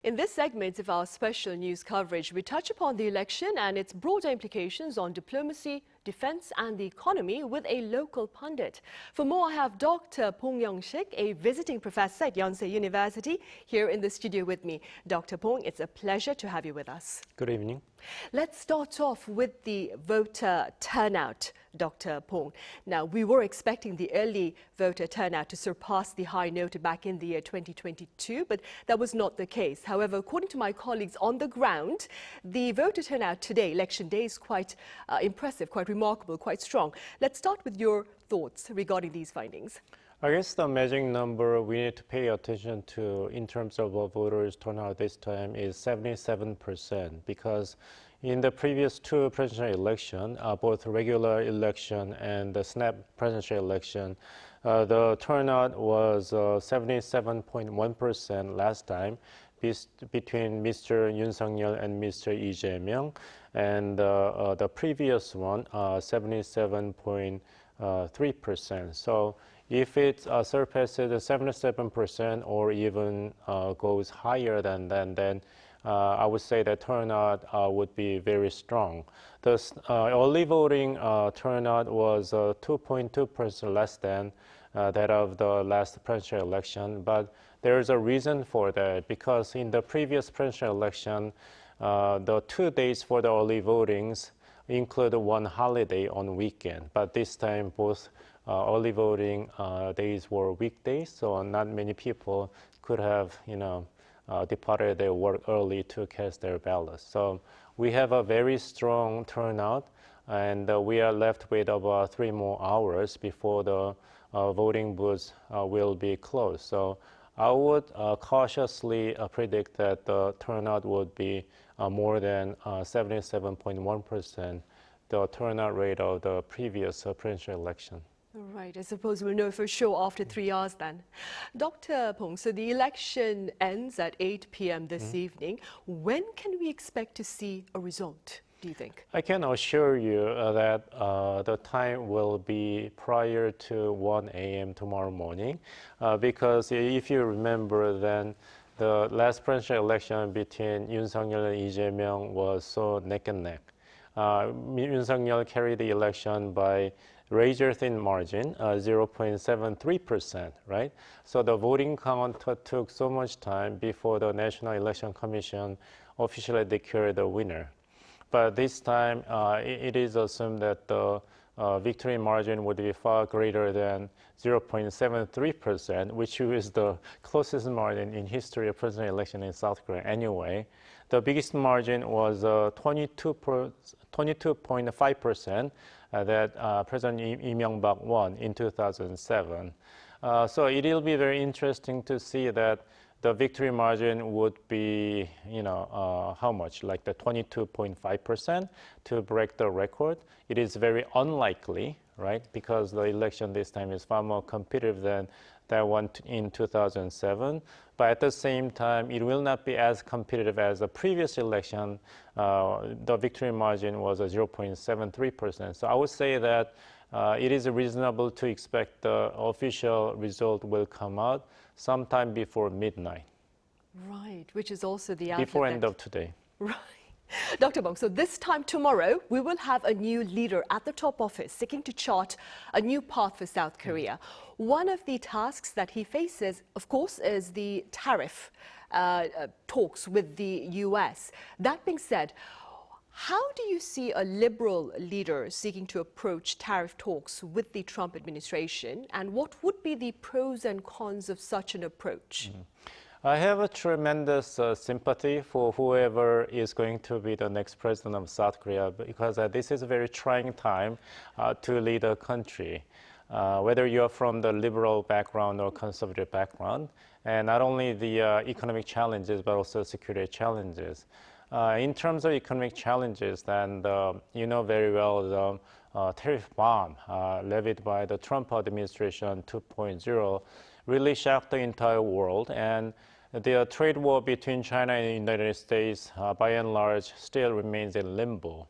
In this segment of our special news coverage, we touch upon the election and its broader implications on diplomacy, defense and the economy with a local pundit. For more, I have Doctor Bong Youngshik, a visiting professor at Yonsei University, here in the studio with me. Dr. Bong, it's a pleasure to have you with us. Good evening. Let's start off with the voter turnout, Dr. Bong. Now, we were expecting the early voter turnout to surpass the high noted back in the year 2022, but that was not the case. However, according to my colleagues on the ground, the voter turnout today, election day, is quite impressive, quite remarkable, quite strong. Let's start with your thoughts regarding these findings. I guess the magic number we need to pay attention to in terms of voters turnout this time is 77%, because in the previous two presidential elections, both regular election and the snap presidential election, the turnout was 77.1% last time between Mr. Yoon Suk-yeol and Mr. Lee Jae-myung, and the previous one, 77.3%. So if it surpasses 77% or even goes higher than that, then I would say that turnout would be very strong. The early voting turnout was 2.2% less than that of the last presidential election, but there is a reason for that, because in the previous presidential election, the 2 days for the early votings include one holiday on weekend, but this time both early voting days were weekdays, so not many people could have, departed their work early to cast their ballots. So we have a very strong turnout, and we are left with about 3 more hours before the voting booths will be closed. So I would cautiously predict that the turnout would be more than 77.1%, the turnout rate of the previous presidential election. Right, I suppose we'll know for sure after 3 hours then. Dr. Bong, so the election ends at 8 p.m. this evening. When can we expect to see a result, do you think? I can assure you that the time will be prior to 1 a.m. tomorrow morning, because if you remember, then the last presidential election between Yoon Suk-yeol and Lee Jae-myung was so neck and neck. Yoon Suk-yeol carried the election by razor-thin margin, 0.73%, right? So the voting count took so much time before the National Election Commission officially declared the winner. But this time, it is assumed that the victory margin would be far greater than 0.73%, which is the closest margin in history of presidential election in South Korea anyway. The biggest margin was 22.5%. That President Lee Myung-bak won in 2007. So it will be very interesting to see that the victory margin would be, how much, like the 22.5% to break the record. It is very unlikely, right, because the election this time is far more competitive than that one in 2007. But at the same time, it will not be as competitive as the previous election. The victory margin was 0.73%. So I would say that it is reasonable to expect the official result will come out sometime before midnight. Right, which is also the outlook. Before end of today. Right. Dr. Bong, so this time tomorrow, we will have a new leader at the top office seeking to chart a new path for South Korea. One of the tasks that he faces, of course, is the tariff talks with the US. That being said, how do you see a liberal leader seeking to approach tariff talks with the Trump administration, and what would be the pros and cons of such an approach? I have a tremendous sympathy for whoever is going to be the next president of South Korea, because this is a very trying time to lead a country, whether you're from the liberal background or conservative background, and not only the economic challenges, but also security challenges. In terms of economic challenges, then you know very well the tariff bomb levied by the Trump administration 2.0 really shocked the entire world, and the trade war between China and the United States, by and large, still remains in limbo.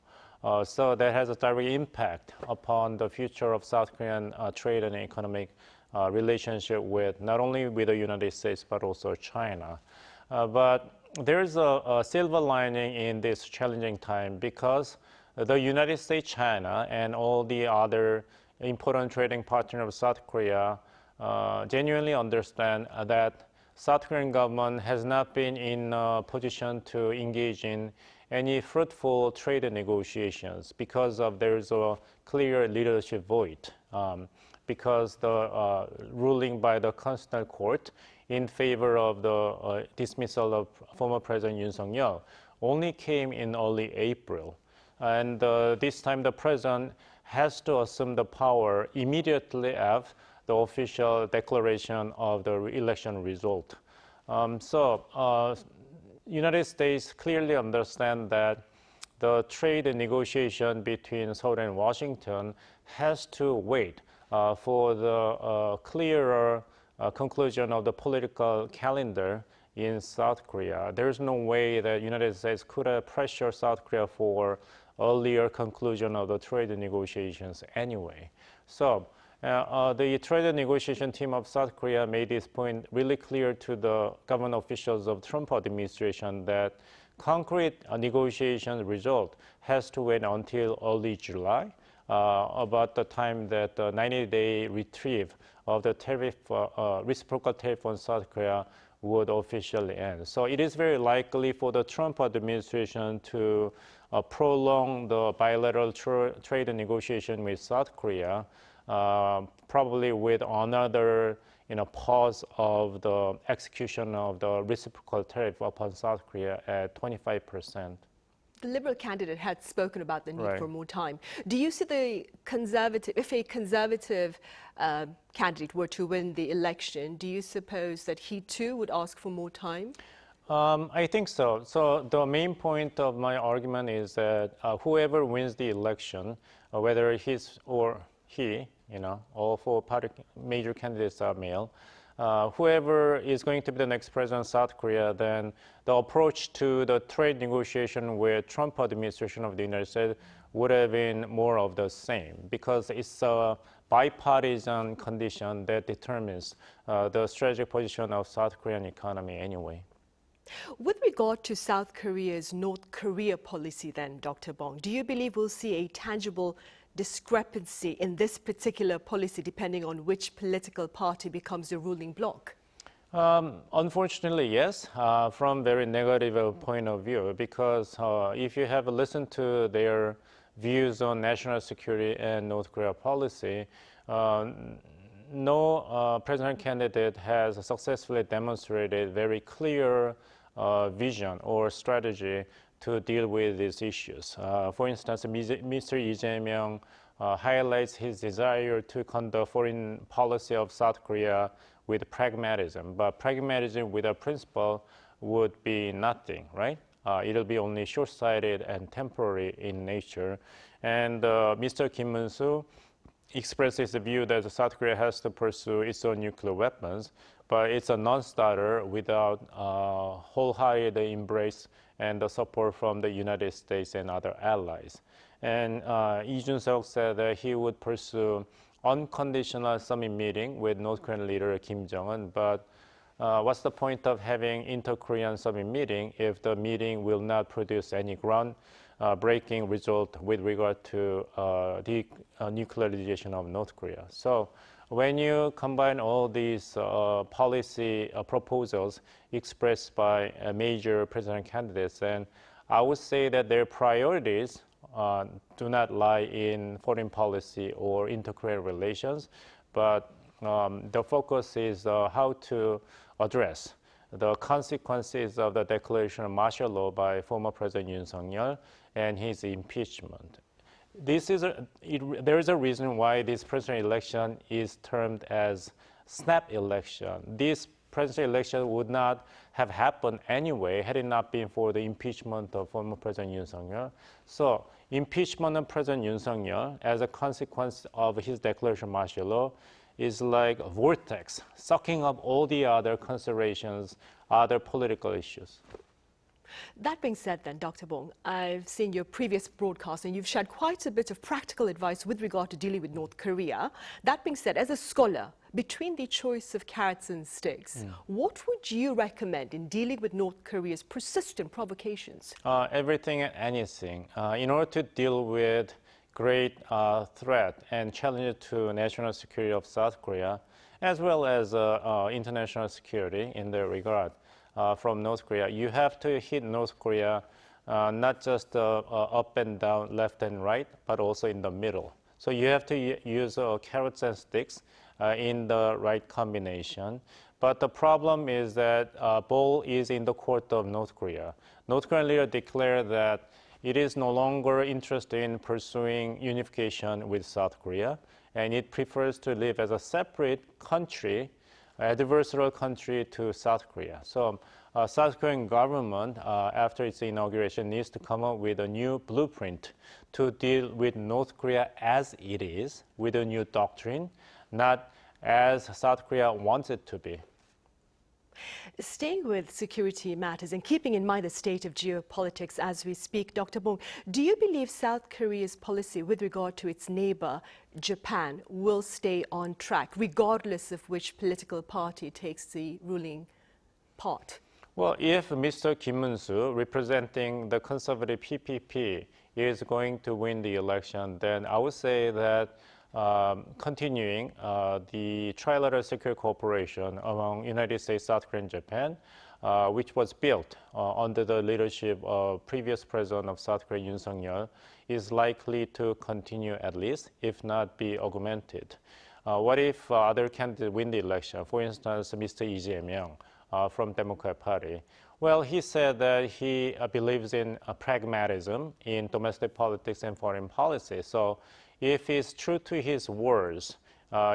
So that has a direct impact upon the future of South Korean trade and economic relationship with not only with the United States but also China. But there's a silver lining in this challenging time because the United States, China, and all the other important trading partners of South Korea genuinely understand that South Korean government has not been in a position to engage in any fruitful trade negotiations because of there's a clear leadership void. Because the ruling by the Constitutional Court in favor of the dismissal of former President Yoon Suk-yeol only came in early April. And this time the president has to assume the power immediately after the official declaration of the election result. United States clearly understand that the trade negotiation between Seoul and Washington has to wait for the clearer conclusion of the political calendar in South Korea. There's no way that United States could pressure South Korea for earlier conclusion of the trade negotiations anyway. So the trade negotiation team of South Korea made this point really clear to the government officials of Trump administration that concrete negotiation result has to wait until early July, about the time that the 90-day retrieve of the tariff, reciprocal tariff on South Korea would officially end. So it is very likely for the Trump administration to prolong the bilateral trade negotiation with South Korea, probably with another pause of the execution of the reciprocal tariff upon South Korea at 25%. The Liberal candidate had spoken about the need Right. for more time. Do you see the conservative, if a conservative candidate were to win the election, do you suppose that he too would ask for more time? I think so. So the main point of my argument is that whoever wins the election, whether he's or he, all four major candidates are male, whoever is going to be the next president of South Korea, then the approach to the trade negotiation with Trump administration of the United States would have been more of the same because it's a bipartisan condition that determines the strategic position of South Korean economy anyway. With regard to South Korea's North Korea policy then, Dr. Bong, do you believe we'll see a tangible discrepancy in this particular policy depending on which political party becomes the ruling bloc? Unfortunately, yes, from very negative point of view, because if you have listened to their views on national security and North Korea policy, no president candidate has successfully demonstrated very clear vision or strategy to deal with these issues. For instance, Mr. Lee Jae-myung highlights his desire to conduct foreign policy of South Korea with pragmatism, but pragmatism without principle would be nothing, right? It'll be only short-sighted and temporary in nature. And Mr. Kim Mun-soo expresses the view that South Korea has to pursue its own nuclear weapons, but it's a non-starter without wholehearted embrace and the support from the United States and other allies. And Lee Jun-seok said that he would pursue unconditional summit meeting with North Korean leader Kim Jong-un, but what's the point of having inter-Korean summit meeting if the meeting will not produce any ground-breaking result with regard to the nuclearization of North Korea? So when you combine all these policy proposals expressed by major president candidates, and I would say that their priorities do not lie in foreign policy or inter-Korean relations, but the focus is how to address the consequences of the declaration of martial law by former President Yoon Suk-yeol and his impeachment. There is a reason why this presidential election is termed as snap election. This presidential election would not have happened anyway had it not been for the impeachment of former President Yoon Suk-yeol. So impeachment of President Yoon Suk-yeol as a consequence of his declaration of martial law is like a vortex, sucking up all the other considerations, other political issues. That being said then, Dr. Bong, I've seen your previous broadcast and you've shared quite a bit of practical advice with regard to dealing with North Korea. That being said, as a scholar, between the choice of carrots and sticks, what would you recommend in dealing with North Korea's persistent provocations? Everything and anything. In order to deal with great threat and challenge to national security of South Korea, as well as international security in that regard, from North Korea, you have to hit North Korea not just up and down, left and right, but also in the middle. So you have to use carrots and sticks in the right combination. But the problem is that ball is in the court of North Korea. North Korean leader declared that it is no longer interested in pursuing unification with South Korea, and it prefers to live as a separate country, adversarial country to South Korea. So South Korean government, after its inauguration, needs to come up with a new blueprint to deal with North Korea as it is, with a new doctrine, not as South Korea wants it to be. Staying with security matters and keeping in mind the state of geopolitics as we speak, Dr. Bong, do you believe South Korea's policy with regard to its neighbor, Japan, will stay on track, regardless of which political party takes the ruling part? Well, if Mr. Kim Moon-soo, representing the conservative PPP, is going to win the election, then I would say that continuing the trilateral security cooperation among United States, South Korea, and Japan, which was built under the leadership of previous president of South Korea, Yoon Suk-yeol, is likely to continue at least, if not be augmented. What if other candidates win the election? For instance, Mr. Lee Jae-myung from Democrat Party. Well, he said that he believes in pragmatism in domestic politics and foreign policy. So if he's true to his words,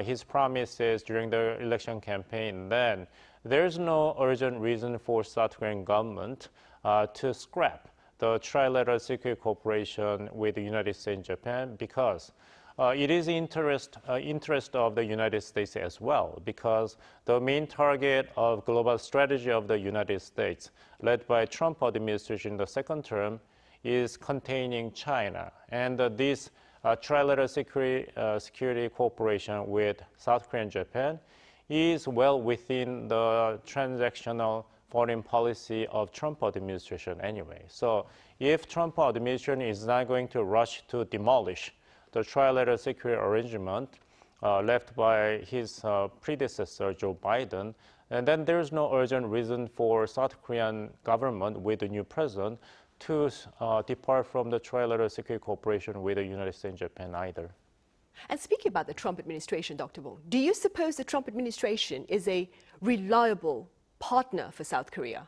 his promises during the election campaign, then there's no urgent reason for South Korean government to scrap the trilateral security cooperation with the United States and Japan, because it is interest of the United States as well, because the main target of global strategy of the United States, led by Trump administration in the second term, is containing China. And this trilateral security cooperation with South Korea and Japan is well within the transactional foreign policy of Trump administration anyway. So if Trump administration is not going to rush to demolish the trilateral security arrangement left by his predecessor, Joe Biden, and then there's no urgent reason for South Korean government with the new president to depart from the trilateral security cooperation with the United States and Japan either. And speaking about the Trump administration, Dr. Bong, do you suppose the Trump administration is a reliable partner for South Korea?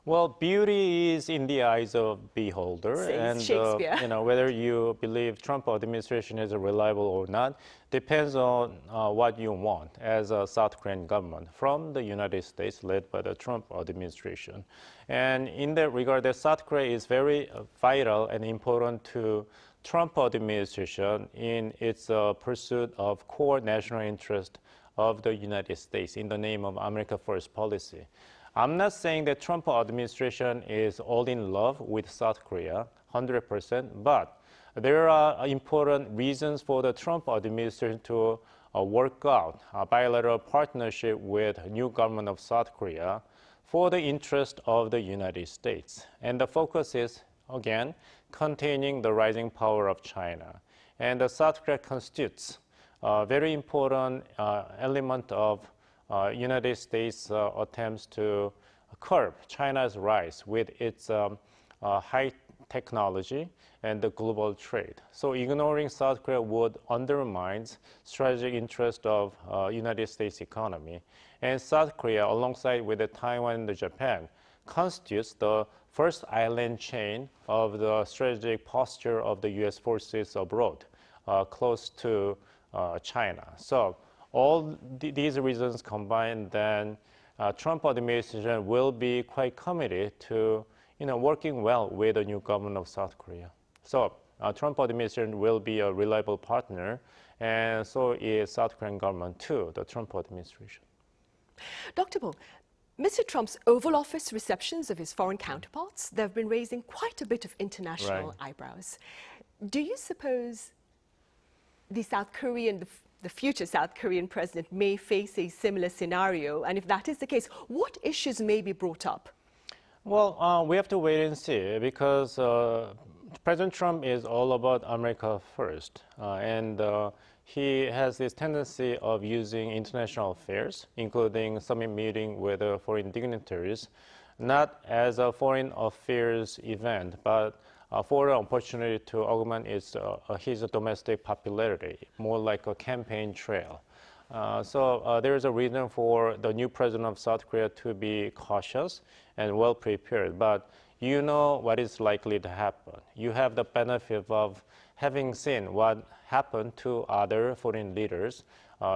Well, beauty is in the eyes of beholder, Says Shakespeare. Whether you believe Trump administration is reliable or not depends on what you want as a South Korean government from the United States, led by the Trump administration. And in that regard, the South Korea is very vital and important to Trump administration in its pursuit of core national interest of the United States in the name of America First policy. I'm not saying that Trump administration is all in love with South Korea, 100%, but there are important reasons for the Trump administration to work out a bilateral partnership with new government of South Korea for the interest of the United States. And the focus is, again, containing the rising power of China. And the South Korea constitutes a very important element of United States attempts to curb China's rise with its high technology and the global trade. So ignoring South Korea would undermine strategic interest of United States economy. And South Korea, alongside with Taiwan and Japan, constitutes the first island chain of the strategic posture of the U.S. forces abroad, close to China. So all these reasons combined, then Trump administration will be quite committed to working well with the new government of South Korea. So Trump administration will be a reliable partner, and so is South Korean government too, the Trump administration. Dr. Bong, Mr. Trump's Oval Office receptions of his foreign counterparts, they've been raising quite a bit of international eyebrows. Do you suppose the future South Korean president may face a similar scenario? And if that is the case, what issues may be brought up? Well, we have to wait and see because President Trump is all about America first. And he has this tendency of using international affairs, including summit meeting with foreign dignitaries, not as a foreign affairs event, but for an opportunity to augment his domestic popularity, more like a campaign trail. So there is a reason for the new president of South Korea to be cautious and well prepared, but you know what is likely to happen. You have the benefit of having seen what happened to other foreign leaders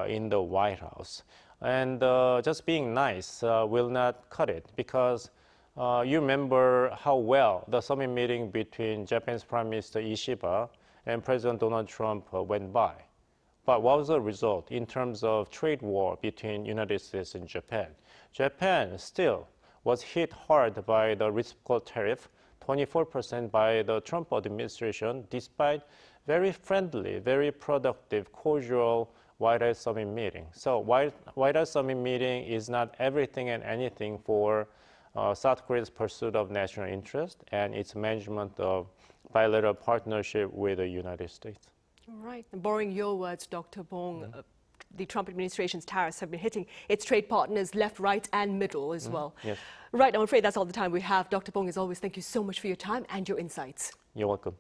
in the White House. And just being nice will not cut it because you remember how well the summit meeting between Japan's Prime Minister Ishiba and President Donald Trump went by. But what was the result in terms of trade war between United States and Japan? Japan still was hit hard by the reciprocal tariff, 24% by the Trump administration, despite very friendly, very productive, cordial White House summit meeting. So White House summit meeting is not everything and anything for South Korea's pursuit of national interest and its management of bilateral partnership with the United States. Right. And borrowing your words, Dr. Bong, the Trump administration's tariffs have been hitting its trade partners left, right, and middle as well. Yes. Right. I'm afraid that's all the time we have. Dr. Bong, as always, thank you so much for your time and your insights. You're welcome.